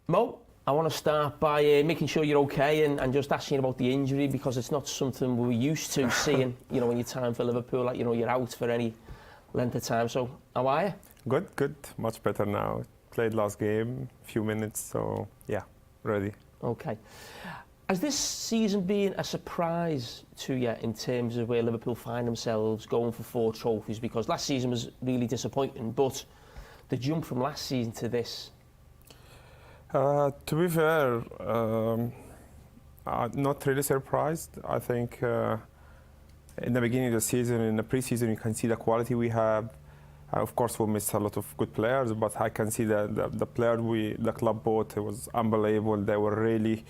Mo, I want to start by making sure you're okay and just asking about the injury because it's not something we're used to seeing, you know, in your time for Liverpool, like, you know, you're out for any length of time. So, how are you? Good. Much better now. Played last game, few minutes, so yeah, ready. Okay. Has this season been a surprise to you in terms of where Liverpool find themselves going for 4 trophies? Because last season was really disappointing, but the jump from last season to this... To be fair, not really surprised. I think in the beginning of the season, in the pre-season, you can see the quality we have. Of course, we missed a lot of good players, but I can see the player the club bought, it was unbelievable. They were really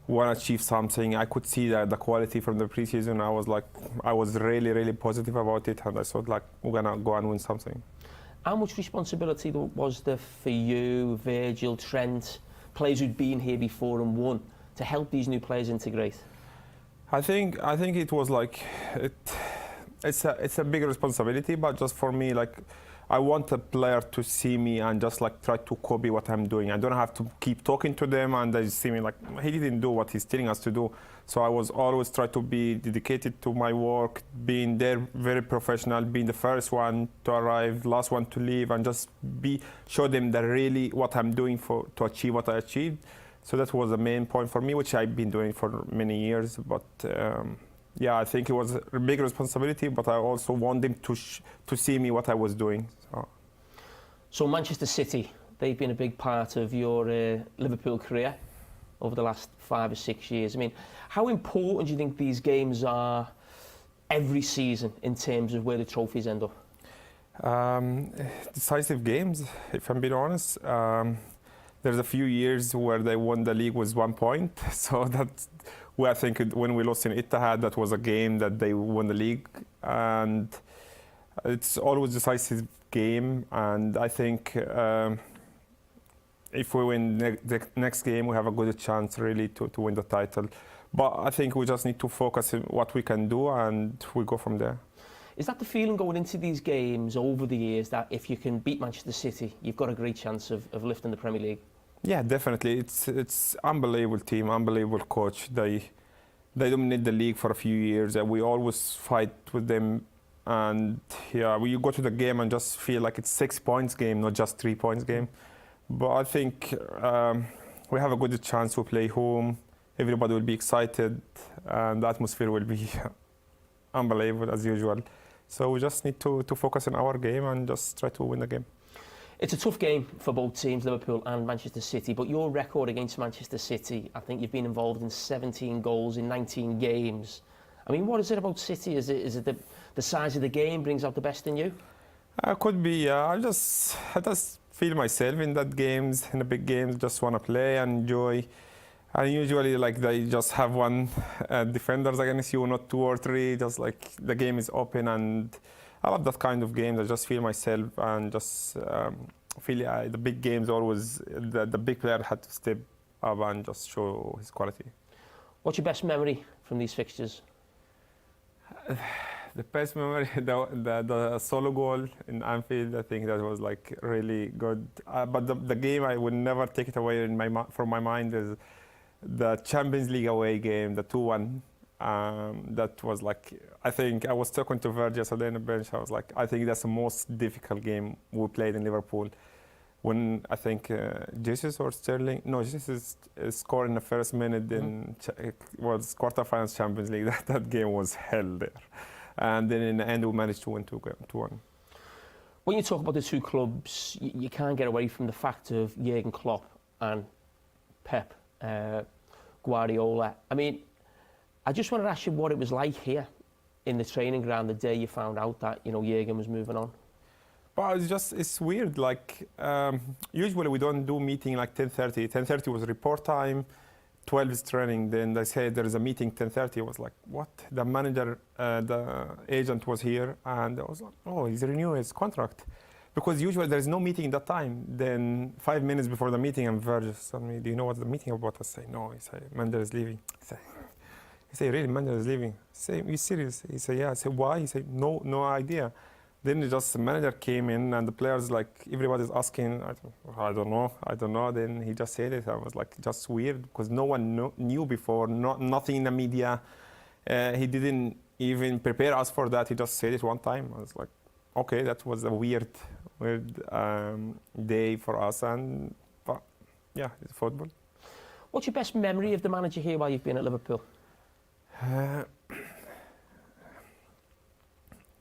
want to achieve something. I could see the quality from the pre-season. I was really positive about it, and I thought like we're gonna go and win something. How much responsibility was there for you, Virgil, Trent, players who'd been here before and won, to help these new players integrate? I think it was like it's a big responsibility, but just for me, like, I want a player to see me and just like try to copy what I'm doing. I don't have to keep talking to them and they see me like he didn't do what he's telling us to do. So I was always try to be dedicated to my work, being there very professional, being the first one to arrive, last one to leave, and just show them that really what I'm doing to achieve what I achieved. So that was the main point for me, which I've been doing for many years. But yeah, I think it was a big responsibility, but I also want them to see me what I was doing. So Manchester City, they've been a big part of your Liverpool career over the last 5 or 6 years. I mean, how important do you think these games are every season in terms of where the trophies end up? Decisive games, if I'm being honest. There's a few years where they won the league with 1 point, so that's where I think when we lost in Etihad, that was a game that they won the league, and it's always decisive game. And I think if we win the next game, we have a good chance really to win the title. But I think we just need to focus on what we can do, and we go from there. Is that the feeling going into these games over the years, that if you can beat Manchester City, you've got a great chance of lifting the Premier League? Yeah, definitely. It's unbelievable team, unbelievable coach. They dominate the league for a few years, and we always fight with them. And yeah, you go to the game and just feel like it's 6 points game, not just 3 points game. But I think we have a good chance to play home. Everybody will be excited, and the atmosphere will be unbelievable as usual. So we just need to focus on our game and just try to win the game. It's a tough game for both teams, Liverpool and Manchester City, but your record against Manchester City, I think you've been involved in 17 goals in 19 games. I mean, what is it about City? Is it the size of the game brings out the best in you? Could be. I just feel myself in that games, in the big games, just want to play and enjoy. And usually, like, they just have one defenders against you, not 2 or 3. Just like the game is open, and I love that kind of games. I just feel myself and just feel the big games always the big player had to step up and just show his quality. What's your best memory from these fixtures? The best memory, the solo goal in Anfield. I think that was like really good. But the game I would never take it away from my mind is the Champions League away game, the 2-1. That was like, I think I was talking to Virgil yesterday on the bench. I was like, I think that's the most difficult game we played in Liverpool. When I think Jesus or Sterling, no, Jesus scored in the first minute in was quarterfinals Champions League. That game was hell there. And then in the end, we managed to win 2-1. When you talk about the two clubs, you can't get away from the fact of Jürgen Klopp and Pep Guardiola. I mean, I just wanted to ask you what it was like here in the training ground the day you found out that, you know, Jürgen was moving on. Well, it's weird. Like, usually we don't do meeting like 10:30. 10:30 was report time. 12 is training. Then they said there is a meeting 10:30. I was like, what? The manager, the agent was here, and I was like, oh, he's renewing his contract. Because usually there is no meeting at that time. Then 5 minutes before the meeting, I'm Virgil told me, do you know what the meeting about? I say, no. He said, manager is leaving. He said, really, manager is leaving? I say, are you serious? He said, yeah. I said, why? He said, no idea. then just the manager came in and the players like everybody's asking, I don't know. Then he just said it. I was like just weird because no one knew before, nothing in the media. He didn't even prepare us for that. He just said it one time. I was like, okay, that was a weird day for us. But yeah, it's football. What's your best memory of the manager here while you've been at Liverpool?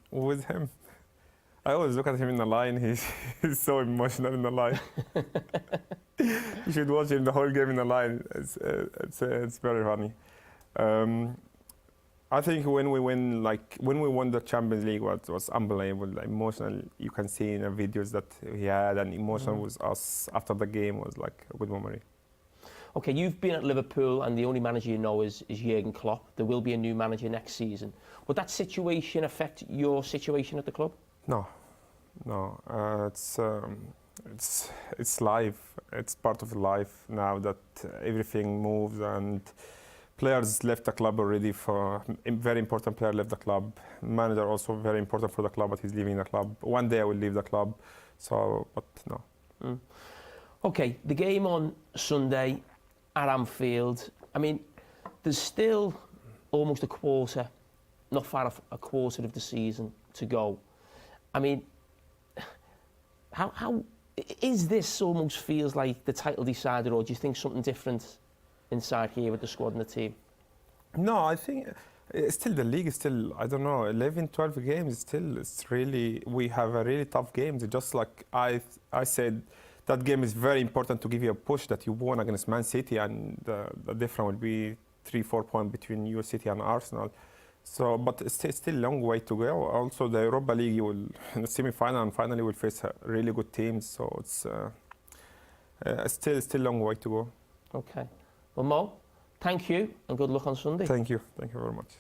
With him, I always look at him in the line. He's so emotional in the line. You should watch him the whole game in the line. It's very funny. I think when we won the Champions League, was unbelievable. The emotional, you can see in the videos that he had, and emotional was us after the game was like a good memory. Okay, you've been at Liverpool and the only manager you know is Jürgen Klopp. There will be a new manager next season. Would that situation affect your situation at the club? No. It's life. It's part of life now that everything moves and players left the club already. For a very important player left the club. Manager also very important for the club, but he's leaving the club. One day I will leave the club. So, but no. Okay, the game on Sunday at Anfield. I mean, there's still almost a quarter, not far off a quarter of the season to go. I mean, how is this almost feels like the title decided, or do you think something different inside here with the squad and the team? No, I think still the league is still, I don't know, 11, 12 games still. It's really, we have a really tough game. Just like I said, that game is very important to give you a push that you won against Man City, and the difference will be 3-4 points between your City and Arsenal. So, but it's still a long way to go. Also, the Europa League, you will in the semi-final and finally will face really good teams. So it's still a long way to go. Okay. Well, Mo, thank you and good luck on Sunday. Thank you very much.